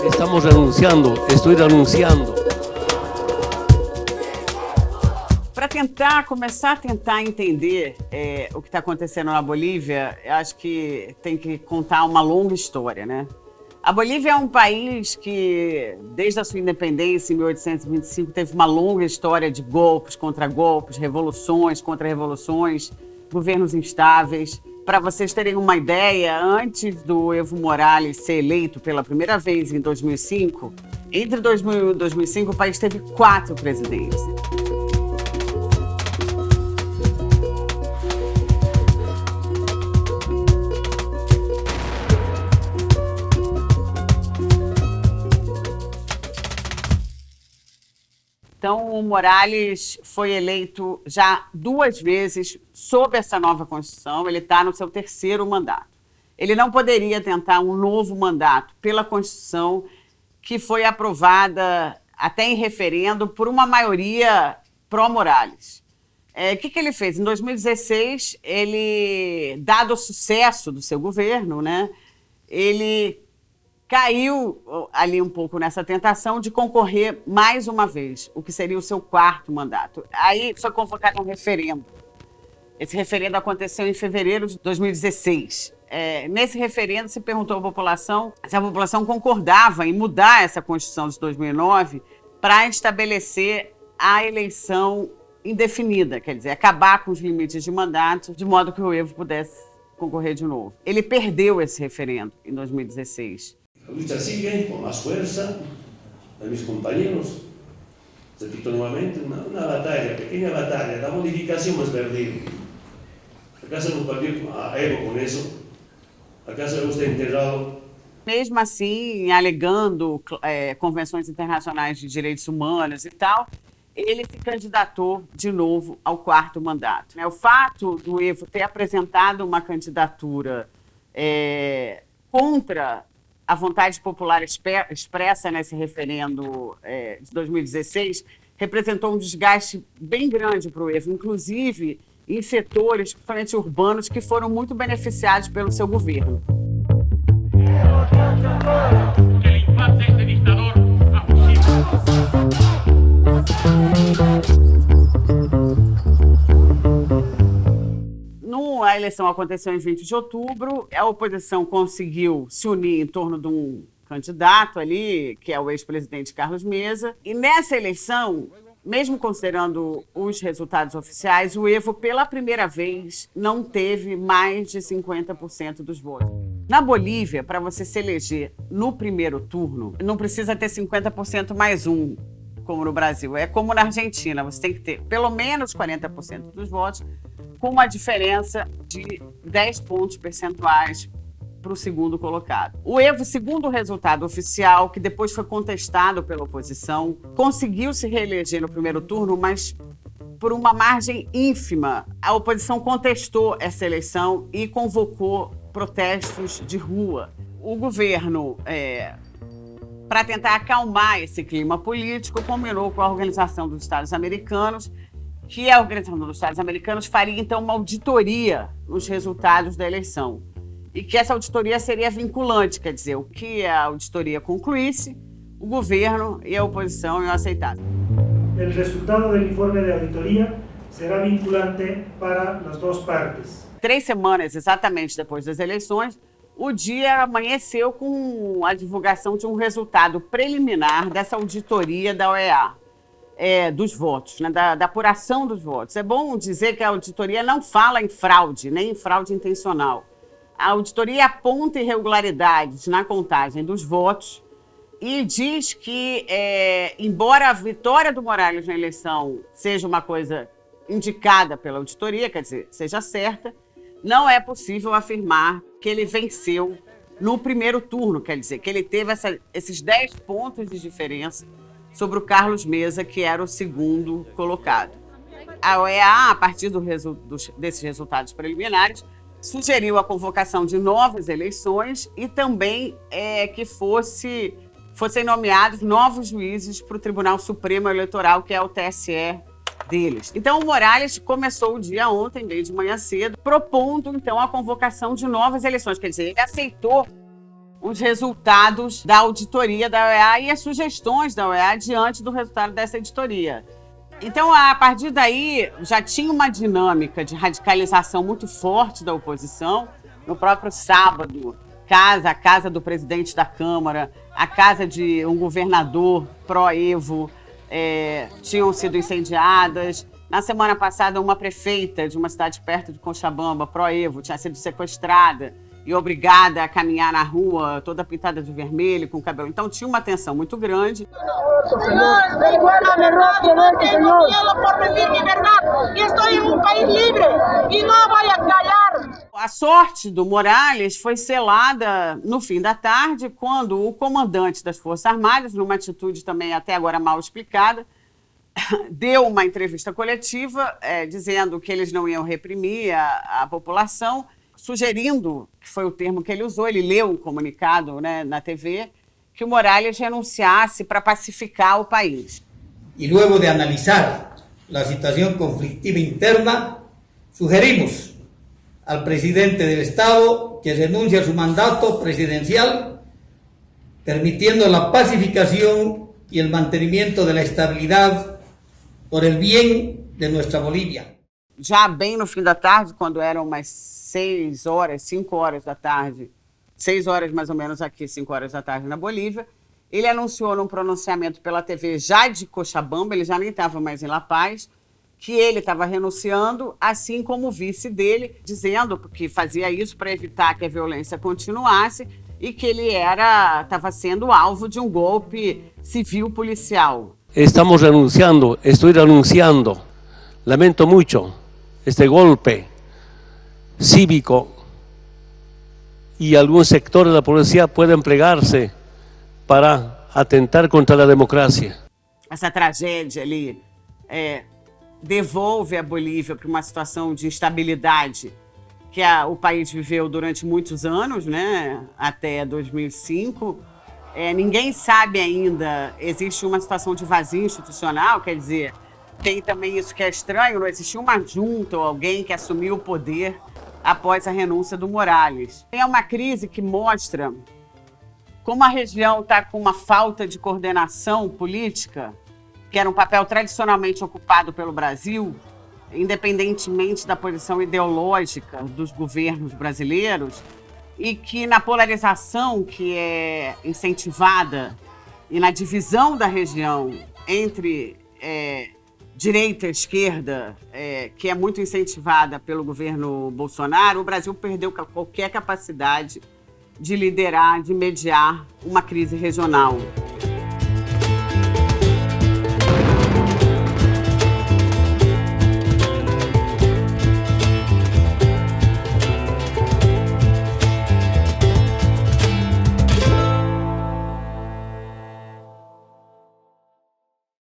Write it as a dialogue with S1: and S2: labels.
S1: Estamos renunciando, estou renunciando.
S2: Para começar a tentar entender o que está acontecendo na Bolívia, eu acho que tem que contar uma longa história, né? A Bolívia é um país que, desde a sua independência, em 1825, teve uma longa história de golpes contra golpes, revoluções contra revoluções, governos instáveis. Para vocês terem uma ideia, antes do Evo Morales ser eleito pela primeira vez em 2005, entre 2000 e 2005 o país teve 4 presidentes. Então, o Morales foi eleito já 2 vezes sob essa nova Constituição. Ele está no seu 3º mandato. Ele não poderia tentar um novo mandato pela Constituição que foi aprovada até em referendo por uma maioria pró-Morales. O que ele fez? Em 2016, dado o sucesso do seu governo, né, ele caiu ali um pouco nessa tentação de concorrer mais uma vez, o que seria o seu 4º mandato. Aí foi convocado um referendo. Esse referendo aconteceu em fevereiro de 2016. Nesse referendo se perguntou à população se a população concordava em mudar essa Constituição de 2009 para estabelecer a eleição indefinida, quer dizer, acabar com os limites de mandato, de modo que o Evo pudesse concorrer de novo. Ele perdeu esse referendo em 2016.
S3: La lucha sigue con más fuerza de mis compañeros. Repito nuevamente, una batalla, pequeña batalla, la modificación más perdida. ¿Acaso nos perdió a Evo con eso? ¿Acaso Evo está enterrado?
S2: Mesmo assim, alegando convenções internacionais de direitos humanos e tal, ele se candidatou de novo ao 4º mandato. O fato do Evo ter apresentado uma candidatura contra a vontade popular expressa nesse referendo de 2016 representou um desgaste bem grande para o Evo, inclusive em setores, principalmente urbanos, que foram muito beneficiados pelo seu governo. A eleição aconteceu em 20 de outubro, a oposição conseguiu se unir em torno de um candidato ali, que é o ex-presidente Carlos Mesa, e nessa eleição, mesmo considerando os resultados oficiais, o Evo, pela primeira vez, não teve mais de 50% dos votos. Na Bolívia, para você se eleger no primeiro turno, não precisa ter 50% mais um, como no Brasil. É como na Argentina, você tem que ter pelo menos 40% dos votos, com uma diferença de 10 pontos percentuais para o segundo colocado. O Evo, segundo o resultado oficial, que depois foi contestado pela oposição, conseguiu se reeleger no primeiro turno, mas por uma margem ínfima. A oposição contestou essa eleição e convocou protestos de rua. O governo, para tentar acalmar esse clima político, combinou com a Organização dos Estados Americanos, que a Organização dos Estados Americanos faria, então, uma auditoria nos resultados da eleição. E que essa auditoria seria vinculante, quer dizer, o que a auditoria concluísse, o governo e a oposição iam aceitar.
S4: O resultado do informe de auditoria será vinculante para as 2 partes.
S2: 3 semanas exatamente depois das eleições, o dia amanheceu com a divulgação de um resultado preliminar dessa auditoria da OEA. Dos votos, né, da apuração dos votos. É bom dizer que a auditoria não fala em fraude, nem em fraude intencional. A auditoria aponta irregularidades na contagem dos votos e diz que, embora a vitória do Morales na eleição seja uma coisa indicada pela auditoria, quer dizer, seja certa, não é possível afirmar que ele venceu no primeiro turno, quer dizer, que ele teve esses 10 pontos de diferença sobre o Carlos Mesa, que era o segundo colocado. A OEA, a partir desses resultados preliminares, sugeriu a convocação de novas eleições e também que fossem nomeados novos juízes para o Tribunal Supremo Eleitoral, que é o TSE deles. Então, o Morales começou o dia ontem, bem de manhã cedo, propondo, então, a convocação de novas eleições. Quer dizer, ele aceitou os resultados da auditoria da OEA e as sugestões da OEA diante do resultado dessa auditoria. Então, a partir daí, já tinha uma dinâmica de radicalização muito forte da oposição. No próprio sábado, a casa do presidente da Câmara, a casa de um governador pró-Evo, tinham sido incendiadas. Na semana passada, uma prefeita de uma cidade perto de Cochabamba, pró-Evo, tinha sido sequestrada e obrigada a caminhar na rua toda pintada de vermelho, com cabelo. Então tinha uma tensão muito grande. A sorte do Morales foi selada no fim da tarde, quando o comandante das Forças Armadas, numa atitude também até agora mal explicada, deu uma entrevista coletiva dizendo que eles não iam reprimir a população, sugerindo, que foi o termo que ele usou, ele leu um comunicado, né, na TV, que o Morales renunciasse para pacificar o país.
S5: E luego de analisar a situação conflictiva interna, sugerimos al presidente del Estado que renuncie a su mandato presidencial, permitiendo la pacificación y el mantenimiento de la estabilidad por el bien de nuestra Bolivia.
S2: Já bem no fim da tarde, quando eram umas 5 horas da tarde, 6 horas mais ou menos aqui, 5 horas da tarde na Bolívia, ele anunciou num pronunciamento pela TV já de Cochabamba, ele já nem estava mais em La Paz, que ele estava renunciando, assim como o vice dele, dizendo que fazia isso para evitar que a violência continuasse e que ele estava sendo alvo de um golpe civil-policial.
S1: Estamos renunciando, estoy renunciando. Lamento mucho este golpe cívico y algún sector de la policía puede emplearse para atentar contra la democracia.
S2: Essa tragédia ali devolve a Bolívia para uma situação de instabilidade que o país viveu durante muitos anos, né? Até 2005. Ninguém sabe ainda, existe uma situação de vazio institucional, quer dizer, tem também isso que é estranho, não existiu uma junta ou alguém que assumiu o poder após a renúncia do Morales. É uma crise que mostra como a região está com uma falta de coordenação política, que era um papel tradicionalmente ocupado pelo Brasil, independentemente da posição ideológica dos governos brasileiros, e que na polarização que é incentivada e na divisão da região entre direita e esquerda, que é muito incentivada pelo governo Bolsonaro, o Brasil perdeu qualquer capacidade de liderar, de mediar uma crise regional.